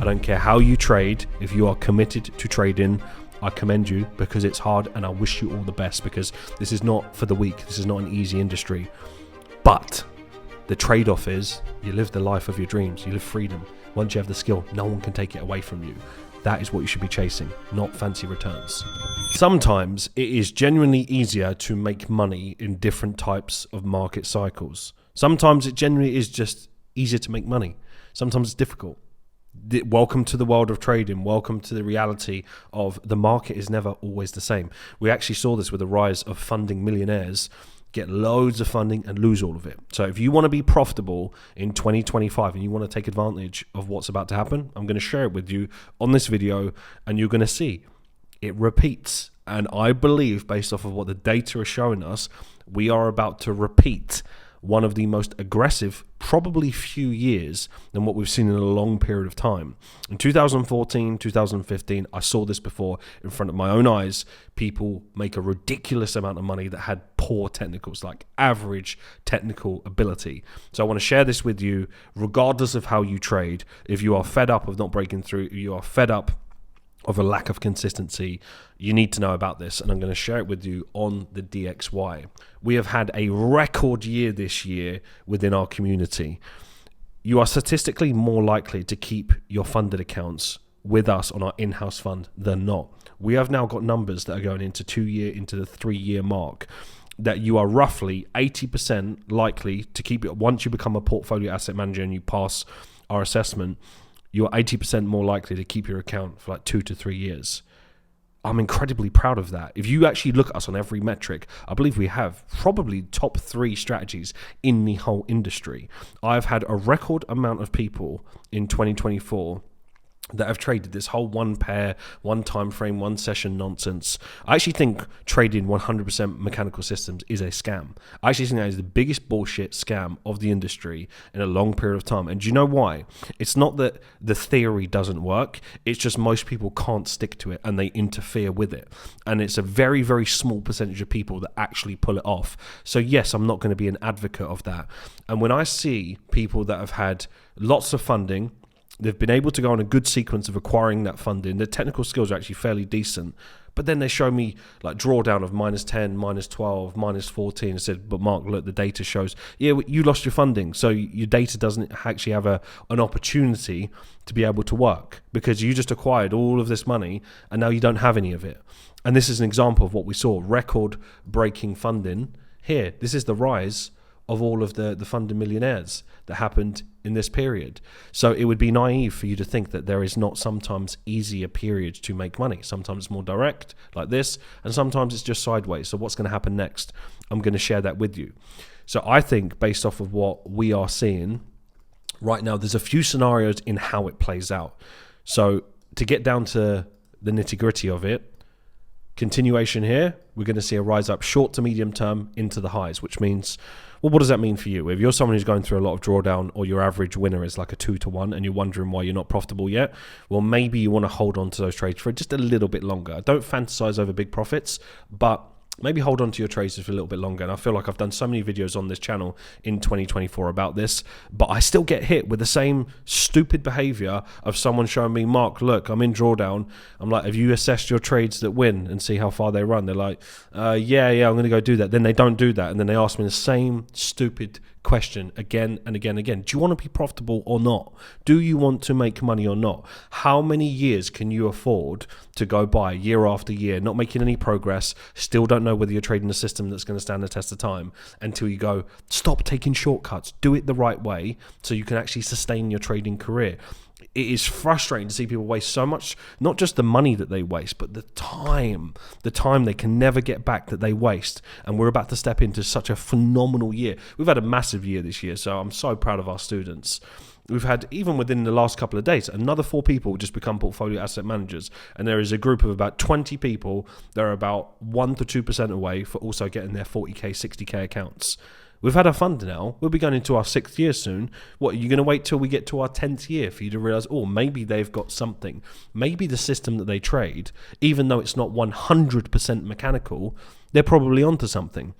I don't care how you trade. If you are committed to trading, I commend you, because it's hard, and I wish you all the best, because this is not for the weak. This is not an easy industry. But the trade-off is you live the life of your dreams. You live freedom. Once you have the skill, no one can take it away from you. That is what you should be chasing, not fancy returns. Sometimes it is genuinely easier to make money in different types of market cycles. Sometimes it genuinely is just easier to make money. Sometimes it's difficult. Welcome to the world of trading. Welcome to the reality of the market is never always the same. We actually saw this with the rise of funding millionaires get loads of funding and lose all of it. So if you want to be profitable in 2025 and you want to take advantage of what's about to happen, I'm going to share it with you on this video, and you're going to see it repeats. And I believe, based off of what the data is showing us, we are about to repeat one of the most aggressive, probably few years than what we've seen in a long period of time. In 2014, 2015, I saw this before in front of my own eyes. People make a ridiculous amount of money that had poor technicals, like average technical ability. So I want to share this with you, regardless of how you trade. If you are fed up of not breaking through, if you are fed up of a lack of consistency, you need to know about this, and I'm going to share it with you on the DXY. We have had a record year this year within our community. You are statistically more likely to keep your funded accounts with us on our in-house fund than not. We have now got numbers that are going into 2 year, into the 3 year mark, that you are roughly 80% likely to keep it once you become a portfolio asset manager and you pass our assessment. You're 80% more likely to keep your account for like 2 to 3 years. I'm incredibly proud of that. If you actually look at us on every metric, I believe we have probably top 3 strategies in the whole industry. I've had a record amount of people in 2024 that have traded this whole one pair, one time frame, one session nonsense. I actually think trading 100% mechanical systems is a scam. I actually think that is the biggest bullshit scam of the industry in a long period of time. And do you know why? It's not that the theory doesn't work. It's just most people can't stick to it and they interfere with it. And it's a very, very small percentage of people that actually pull it off. So yes, I'm not going to be an advocate of that. And when I see people that have had lots of funding, they've been able to go on a good sequence of acquiring that funding. Their technical skills are actually fairly decent. But then they show me like drawdown of -10, -12, -14 and said, but Mark, look, the data shows, yeah, you lost your funding. So your data doesn't actually have an opportunity to be able to work because you just acquired all of this money and now you don't have any of it. And this is an example of what we saw, record breaking funding here. This is the rise of all of the funded millionaires that happened in this period. So it would be naive for you to think that there is not sometimes easier periods to make money. Sometimes it's more direct like this, and sometimes it's just sideways. So what's going to happen next? I'm going to share that with you. So I think based off of what we are seeing right now, there's a few scenarios in how it plays out. So to get down to the nitty-gritty of it, continuation here, we're going to see a rise up short to medium term into the highs, which means, well, what does that mean for you? If you're someone who's going through a lot of drawdown or your average winner is like a 2 to 1 and you're wondering why you're not profitable yet, well, maybe you want to hold on to those trades for just a little bit longer. I don't fantasize over big profits, but maybe hold on to your trades for a little bit longer. And I feel like I've done so many videos on this channel in 2024 about this, but I still get hit with the same stupid behavior of someone showing me, Mark, look, I'm in drawdown. I'm like, have you assessed your trades that win and see how far they run? They're like, yeah, I'm going to go do that. Then they don't do that. And then they ask me the same stupid question again and again and again. Do you want to be profitable or not? Do you want to make money or not? How many years can you afford to go by year after year, not making any progress, still don't know whether you're trading a system that's going to stand the test of time until you go, stop taking shortcuts, do it the right way so you can actually sustain your trading career. It is frustrating to see people waste so much, not just the money that they waste, but the time they can never get back that they waste. And we're about to step into such a phenomenal year. We've had a massive year this year, so I'm so proud of our students. We've had, even within the last couple of days, another 4 people just become portfolio asset managers. And there is a group of about 20 people that are about 1 to 2% away for also getting their 40K, 60K accounts. We've had our fund now. We'll be going into our 6th year soon. What, are you going to wait till we get to our 10th year for you to realize, oh, maybe they've got something. Maybe the system that they trade, even though it's not 100% mechanical, they're probably onto something.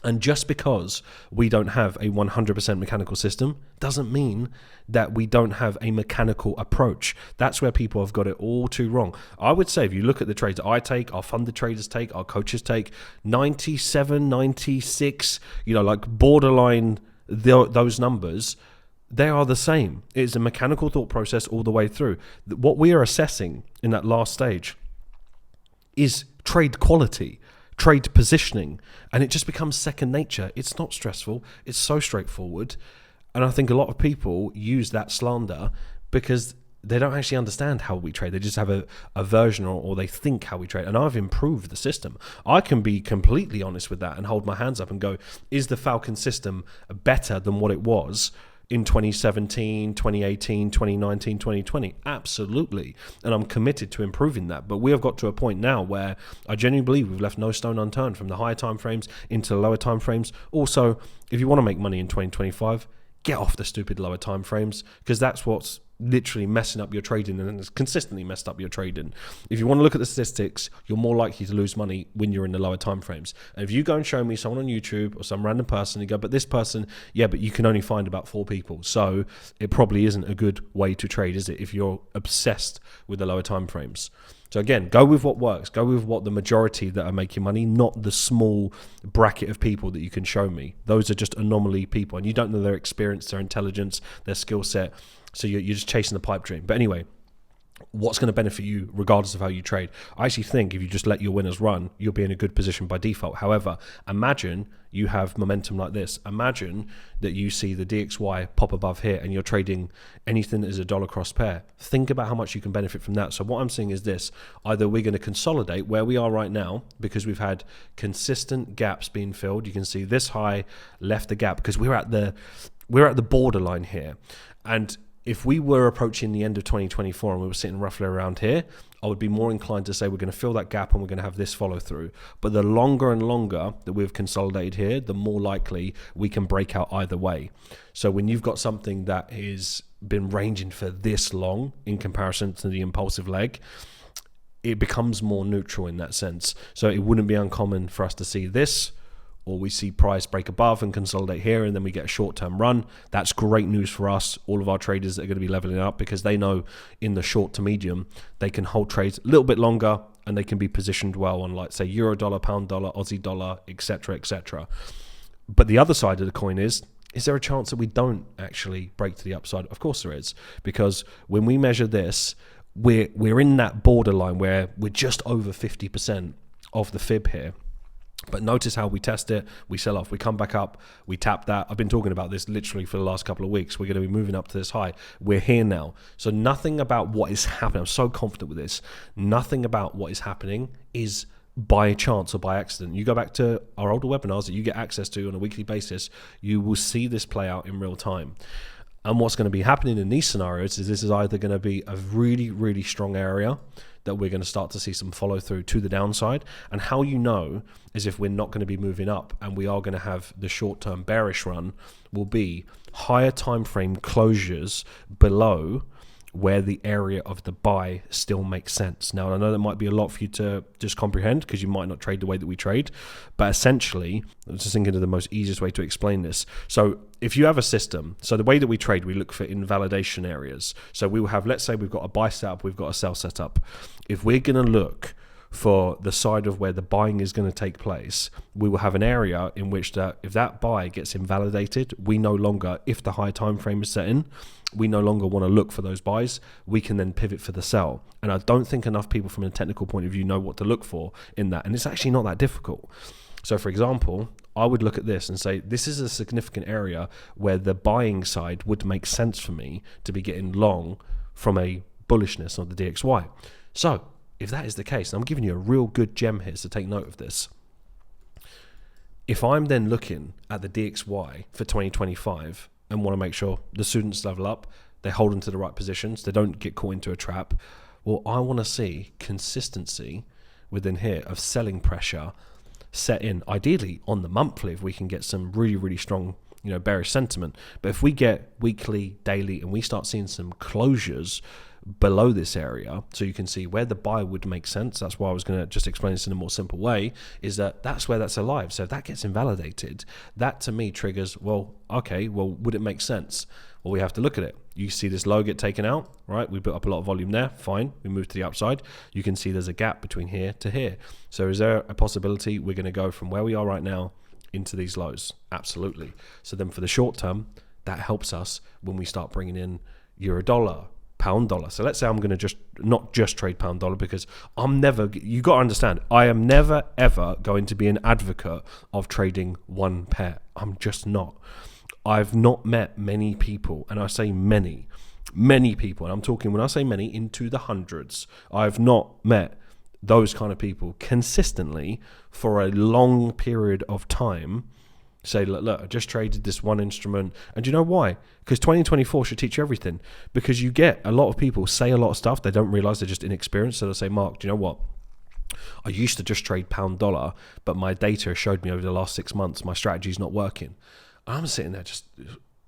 And just because we don't have a 100% mechanical system doesn't mean that we don't have a mechanical approach. That's where people have got it all too wrong. I would say if you look at the trades that I take, our funded traders take, our coaches take, 97, 96, like borderline those numbers, they are the same. It's a mechanical thought process all the way through. What we are assessing in that last stage is trade quality, trade positioning, and it just becomes second nature. It's not stressful. It's so straightforward. And I think a lot of people use that slander because they don't actually understand how we trade. They just have a version or they think how we trade. And I've improved the system. I can be completely honest with that and hold my hands up and go, is the Falcon system better than what it was in 2017, 2018, 2019, 2020? Absolutely. And I'm committed to improving that. But we have got to a point now where I genuinely believe we've left no stone unturned from the higher time frames into the lower time frames. Also, if you want to make money in 2025, get off the stupid lower time frames, because that's what's literally messing up your trading, and it's consistently messed up your trading. If you want to look at the statistics, you're more likely to lose money when you're in the lower time frames. And if you go and show me someone on YouTube or some random person, you go, but this person, yeah, but you can only find about 4 people, so it probably isn't a good way to trade, is it, if you're obsessed with the lower time frames? So again, go with what works. Go with what the majority that are making money, not the small bracket of people that you can show me. Those are just anomaly people, and you don't know their experience, their intelligence, their skill set. So you're just chasing the pipe dream. But anyway, what's going to benefit you regardless of how you trade? I actually think if you just let your winners run, you'll be in a good position by default. However, imagine you have momentum like this. Imagine that you see the DXY pop above here and you're trading anything that is a dollar cross pair. Think about how much you can benefit from that. So what I'm saying is this: either we're going to consolidate where we are right now because we've had consistent gaps being filled. You can see this high left the gap because we're at the borderline here. And if we were approaching the end of 2024 and we were sitting roughly around here, I would be more inclined to say we're going to fill that gap and we're going to have this follow through. But the longer and longer that we've consolidated here, the more likely we can break out either way. So when you've got something that has been ranging for this long in comparison to the impulsive leg, it becomes more neutral in that sense. So it wouldn't be uncommon for us to see this, or we see price break above and consolidate here, and then we get a short-term run. That's great news for us, all of our traders that are going to be leveling up, because they know in the short to medium, they can hold trades a little bit longer and they can be positioned well on, like, say, euro dollar, pound dollar, Aussie dollar, etc., etc. But the other side of the coin is there a chance that we don't actually break to the upside? Of course there is, because when we measure this, we're in that borderline where we're just over 50% of the fib here. But notice how we test it, we sell off, we come back up, we tap that. I've been talking about this literally for the last couple of weeks. We're going to be moving up to this high. We're here now. So nothing about what is happening, I'm so confident with this, nothing about what is happening is by chance or by accident. You go back to our older webinars that you get access to on a weekly basis, you will see this play out in real time. And what's going to be happening in these scenarios is this is either going to be a really, really strong area that we're going to start to see some follow through to the downside. And how you know is if we're not going to be moving up and we are going to have the short-term bearish run will be higher time frame closures below where the area of the buy still makes sense. Now, I know that might be a lot for you to just comprehend because you might not trade the way that we trade, but essentially, I was just thinking of the most easiest way to explain this. So if you have a system, so the way that we trade, we look for invalidation areas. So we will have, let's say we've got a buy setup, we've got a sell setup. If we're going to look for the side of where the buying is going to take place, we will have an area in which that if that buy gets invalidated, we no longer, if the high time frame is set in, we no longer want to look for those buys. We can then pivot for the sell. And I don't think enough people from a technical point of view know what to look for in that. And it's actually not that difficult. So for example, I would look at this and say, this is a significant area where the buying side would make sense for me to be getting long from a bullishness on the DXY. So if that is the case, and I'm giving you a real good gem here, so take note of this. If I'm then looking at the DXY for 2025 and want to make sure the students level up, they hold into the right positions, they don't get caught into a trap, well, I want to see consistency within here of selling pressure set in, ideally on the monthly, if we can get some really, really strong, bearish sentiment. But if we get weekly, daily, and we start seeing some closures below this area, so you can see where the buy would make sense. That's why I was going to just explain this in a more simple way, is that's where that's alive. So if that gets invalidated, that to me triggers, well, okay, well, would it make sense? Well, we have to look at it. You see this low get taken out, right? We built up a lot of volume there, fine. We move to the upside. You can see there's a gap between here to here. So is there a possibility we're going to go from where we are right now into these lows? Absolutely. So then for the short term, that helps us when we start bringing in euro dollar, pound dollar. So let's say I'm going to not just trade pound dollar, because you got to understand, I am never ever going to be an advocate of trading one pair. I'm just not. I've not met many people, and I say many people, and I'm talking, when I say many, into the hundreds. I've not met those kind of people consistently for a long period of time say, look, I just traded this one instrument. And do you know why? Because 2024 should teach you everything. Because you get a lot of people say a lot of stuff, they don't realize they're just inexperienced. So they'll say, Mark, do you know what? I used to just trade pound dollar, but my data showed me over the last 6 months my strategy is not working. I'm sitting there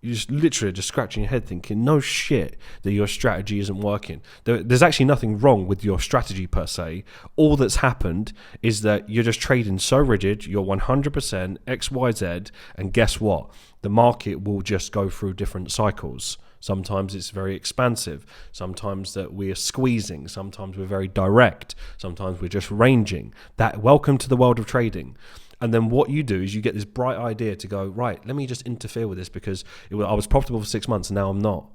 you're just literally just scratching your head thinking, no shit that your strategy isn't working. There's actually nothing wrong with your strategy per se. All that's happened is that you're just trading so rigid, you're 100% X, Y, Z, and guess what? The market will just go through different cycles. Sometimes it's very expansive. Sometimes that we're squeezing. Sometimes we're very direct. Sometimes we're just ranging. Welcome to the world of trading. And then what you do is you get this bright idea to go, right, let me just interfere with this because I was profitable for 6 months and now I'm not.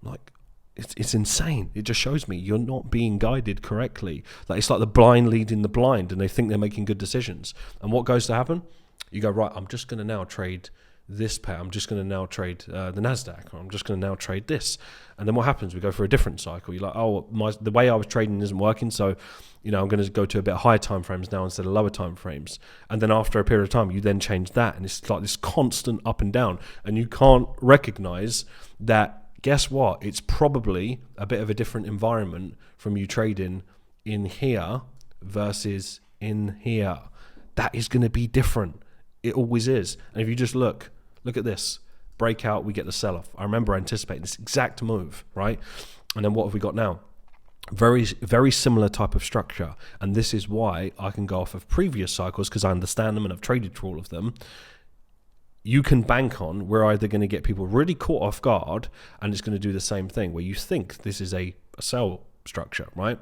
Like, it's insane. It just shows me you're not being guided correctly. Like, it's like the blind leading the blind and they think they're making good decisions. And what goes to happen? You go, right, I'm just going to now trade this pair. I'm just going to now trade the NASDAQ, or I'm just going to now trade this. And then what happens? We go for a different cycle. You're like, oh, the way I was trading isn't working, so I'm going to go to a bit higher time frames now instead of lower time frames. And then after a period of time, you then change that, and it's like this constant up and down. And you can't recognize that, guess what? It's probably a bit of a different environment from you trading in here versus in here. That is going to be different. It always is. And if you just look at this breakout, we get the sell-off. I remember anticipating this exact move, right? And then what have we got now? Very, very similar type of structure. And this is why I can go off of previous cycles, because I understand them and I've traded through all of them. You can bank on, we're either going to get people really caught off guard, and it's going to do the same thing where you think this is a sell structure, right?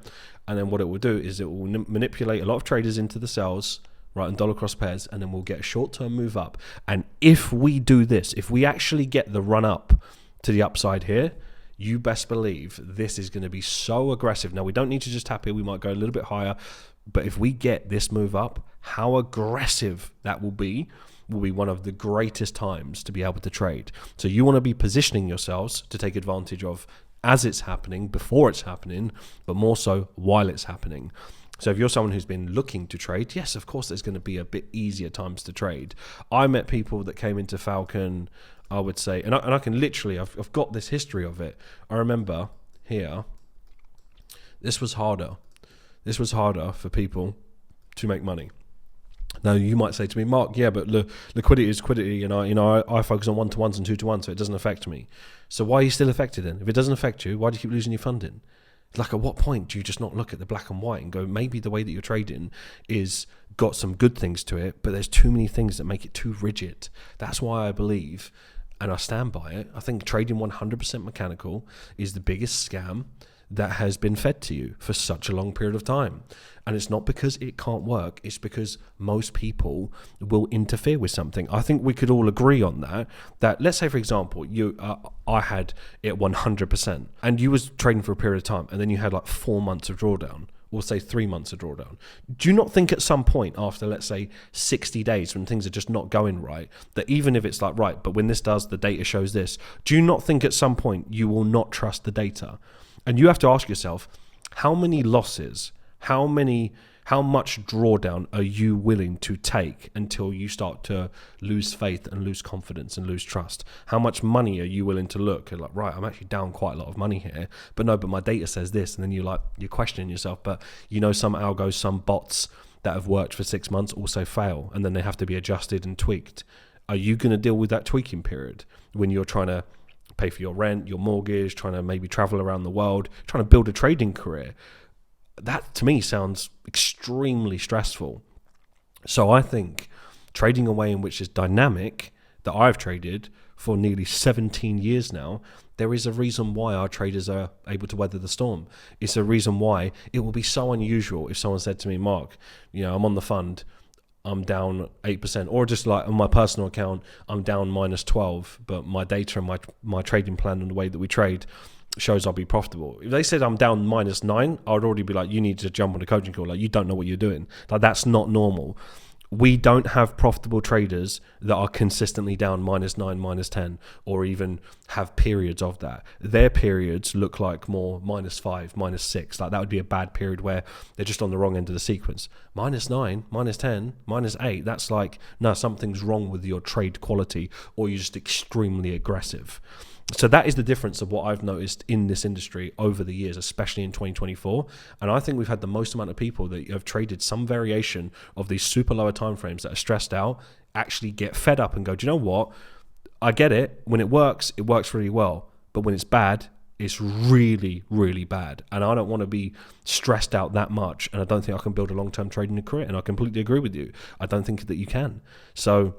And then what it will do is it will manipulate a lot of traders into the sells, right, and dollar cross pairs, and then we'll get a short-term move up. And if we do this, if we actually get the run up to the upside here, you best believe this is going to be so aggressive. Now, we don't need to just tap here. We might go a little bit higher. But if we get this move up, how aggressive that will be one of the greatest times to be able to trade. So you want to be positioning yourselves to take advantage of as it's happening, before it's happening, but more so while it's happening. So if you're someone who's been looking to trade, yes, of course, there's going to be a bit easier times to trade. I met people that came into Falcon, I would say, and I can literally, I've got this history of it. I remember here, this was harder. This was harder for people to make money. Now, you might say to me, Mark, yeah, but liquidity is liquidity, and I focus on 1-to-1s and 2-to-1s, so it doesn't affect me. So why are you still affected then? If it doesn't affect you, why do you keep losing your funding? Like, at what point do you just not look at the black and white and go, maybe the way that you're trading is got some good things to it, but there's too many things that make it too rigid. That's why I believe, and I stand by it, I think trading 100% mechanical is the biggest scam that has been fed to you for such a long period of time. And it's not because it can't work, it's because most people will interfere with something. I think we could all agree on that let's say, for example, I had it 100% and you was trading for a period of time, and then you had like 4 months of drawdown, or say 3 months of drawdown. Do you not think at some point after, let's say, 60 days when things are just not going right, that even if it's like, right, but when this does, the data shows this, do you not think at some point you will not trust the data? And you have to ask yourself, how many losses, how much drawdown are you willing to take until you start to lose faith and lose confidence and lose trust? How much money are you willing to look and like, right, I'm actually down quite a lot of money here, but my data says this. And then you're questioning yourself, but some algos, some bots that have worked for 6 months also fail, and then they have to be adjusted and tweaked. Are you going to deal with that tweaking period when you're trying to pay for your rent, your mortgage, trying to maybe travel around the world, trying to build a trading career. That to me sounds extremely stressful. So I think trading a way in which is dynamic, that I've traded for nearly 17 years now, there is a reason why our traders are able to weather the storm. It's a reason why it will be so unusual if someone said to me, Mark, I'm on the fund, I'm down 8%, or just like on my personal account, I'm down -12, but my data and my trading plan and the way that we trade shows I'll be profitable. If they said I'm down -9, I would already be like, you need to jump on a coaching call. Like, you don't know what you're doing. Like, that's not normal. We don't have profitable traders that are consistently down -9, -10, or even have periods of that. Their periods look like more -5, -6. Like, that would be a bad period where they're just on the wrong end of the sequence. -9, -10, -8. That's like, no, something's wrong with your trade quality, or you're just extremely aggressive. So that is the difference of what I've noticed in this industry over the years, especially in 2024. And I think we've had the most amount of people that have traded some variation of these super lower timeframes that are stressed out, actually get fed up and go, do you know what? I get it. When it works really well. But when it's bad, it's really, really bad. And I don't want to be stressed out that much. And I don't think I can build a long-term trading career. And I completely agree with you. I don't think that you can. So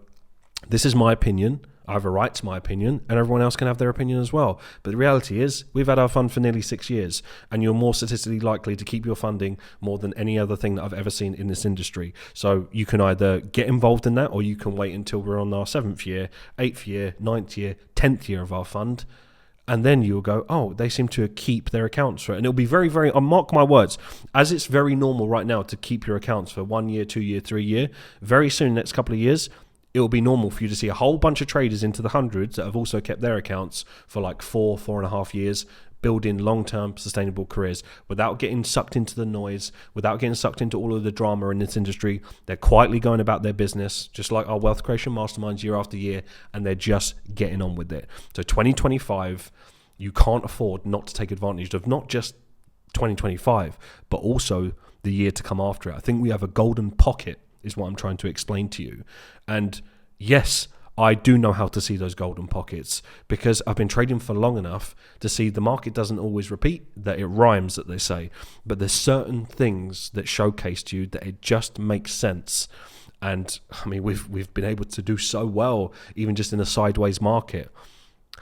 this is my opinion. I have a right to my opinion, and everyone else can have their opinion as well. But the reality is, we've had our fund for nearly 6 years, and you're more statistically likely to keep your funding more than any other thing that I've ever seen in this industry. So you can either get involved in that, or you can wait until we're on our 7th year, 8th year, 9th year, 10th year of our fund, and then you'll go, oh, they seem to keep their accounts for it. And it'll be very, very, mark my words, as it's very normal right now to keep your accounts for 1 year, 2 year, 3 year, very soon, next couple of years, it will be normal for you to see a whole bunch of traders into the hundreds that have also kept their accounts for like 4.5 years, building long-term sustainable careers without getting sucked into the noise, without getting sucked into all of the drama in this industry. They're quietly going about their business, just like our wealth creation masterminds year after year, and they're just getting on with it. So 2025, you can't afford not to take advantage of not just 2025, but also the year to come after it. I think we have a golden pocket, is what I'm trying to explain to you. And yes, I do know how to see those golden pockets, because I've been trading for long enough to see the market doesn't always repeat, that it rhymes, that they say. But there's certain things that showcase to you that it just makes sense. And I mean, we've been able to do so well, even just in a sideways market.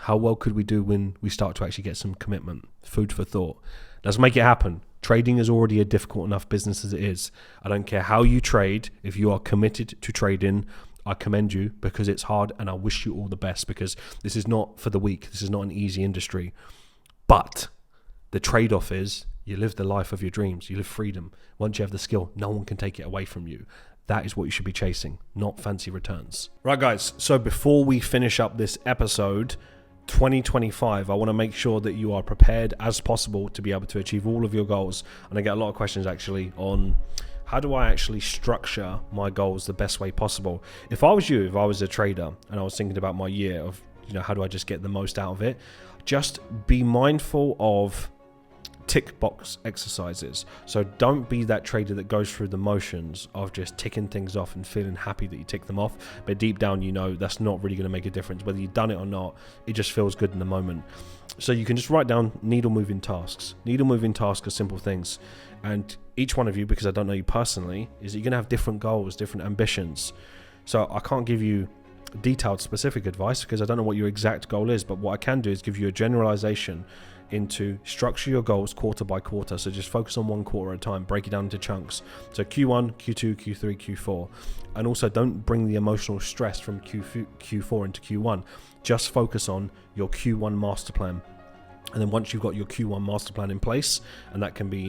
How well could we do when we start to actually get some commitment? Food for thought. Let's make it happen. Trading is already a difficult enough business as it is. I don't care how you trade. If you are committed to trading, I commend you, because it's hard, and I wish you all the best, because this is not for the weak. This is not an easy industry. But the trade-off is you live the life of your dreams. You live freedom. Once you have the skill, no one can take it away from you. That is what you should be chasing, not fancy returns. Right, guys. So before we finish up this episode, 2025, I want to make sure that you are prepared as possible to be able to achieve all of your goals. And I get a lot of questions actually on how do I actually structure my goals the best way possible. If I was you, if I was a trader and I was thinking about my year of, how do I just get the most out of it, just be mindful of tick box exercises. So don't be that trader that goes through the motions of just ticking things off and feeling happy that you tick them off, but deep down that's not really going to make a difference whether you've done it or not. It just feels good in the moment. So you can just write down needle moving tasks. Needle moving tasks are simple things, and each one of you, because I don't know you personally, is that you're going to have different goals, different ambitions. So I can't give you detailed specific advice because I don't know what your exact goal is, but what I can do is give you a generalization into structure your goals quarter by quarter. So just focus on one quarter at a time, break it down into chunks. So Q1, Q2, Q3, Q4. And also don't bring the emotional stress from Q4 into Q1. Just focus on your Q1 master plan. And then once you've got your Q1 master plan in place, and that can be,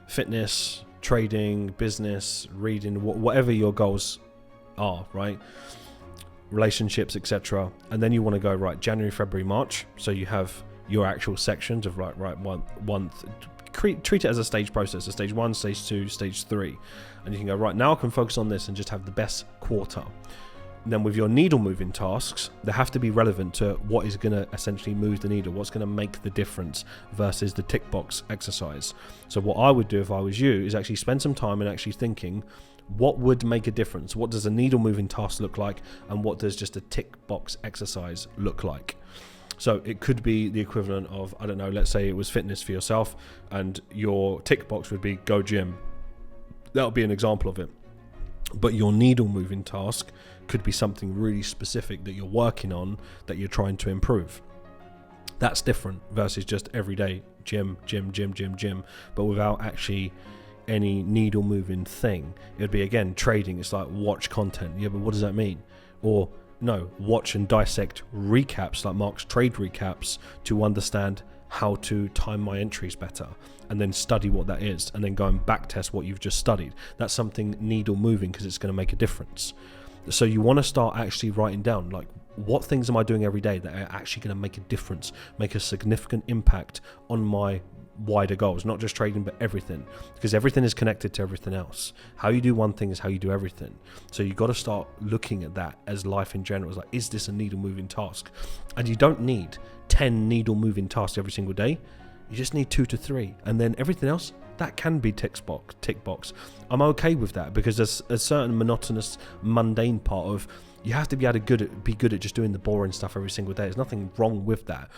fitness, trading, business, reading, whatever your goals are, right? Relationships, etc. And then you want to go, right, January, February, March. So you have your actual sections of treat it as a stage process, so stage 1, stage 2, stage 3, and you can go, right, now I can focus on this and just have the best quarter. And then with your needle moving tasks, they have to be relevant to what is going to essentially move the needle, what's going to make the difference versus the tick box exercise. So what I would do if I was you is actually spend some time and actually thinking, what would make a difference? What does a needle moving task look like, and what does just a tick box exercise look like? So it could be the equivalent of, I don't know, let's say it was fitness for yourself, and your tick box would be go gym. That would be an example of it. But your needle moving task could be something really specific that you're working on, that you're trying to improve. That's different versus just everyday gym, but without actually any needle moving thing. It would be, again, trading. It's like watch content. Yeah, but what does that mean? Or no, watch and dissect recaps, like Mark's trade recaps, to understand how to time my entries better, and then study what that is, and then go and back test what you've just studied. That's something needle moving, because it's going to make a difference. So you want to start actually writing down, like, what things am I doing every day that are actually going to make a difference, make a significant impact on my wider goals, not just trading, but everything, because everything is connected to everything else. How you do one thing is how you do everything. So you got to start looking at that as life in general. It's like, is this a needle moving task? And you don't need 10 needle moving tasks every single day. You just need 2 to 3, and then everything else, that can be tick box. I'm okay with that, because there's a certain monotonous, mundane part of, you have to be able to be good at just doing the boring stuff every single day. There's nothing wrong with that.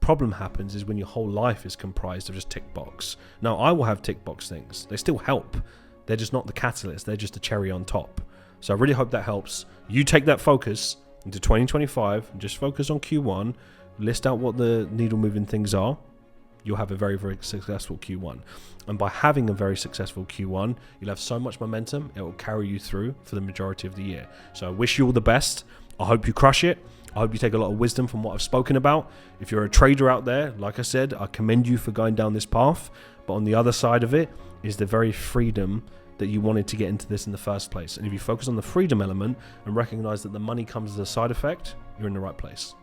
Problem happens is when your whole life is comprised of just tick box. Now, I will have tick box things. They still help. They're just not the catalyst. They're just a cherry on top. So I really hope that helps. You take that focus into 2025 and just focus on Q1. List out what the needle moving things are. You'll have a very, very successful Q1. And by having a very successful Q1, you'll have so much momentum, it will carry you through for the majority of the year. So I wish you all the best. I hope you crush it. I hope you take a lot of wisdom from what I've spoken about. If you're a trader out there, like I said, I commend you for going down this path. But on the other side of it is the very freedom that you wanted to get into this in the first place. And if you focus on the freedom element and recognize that the money comes as a side effect, you're in the right place.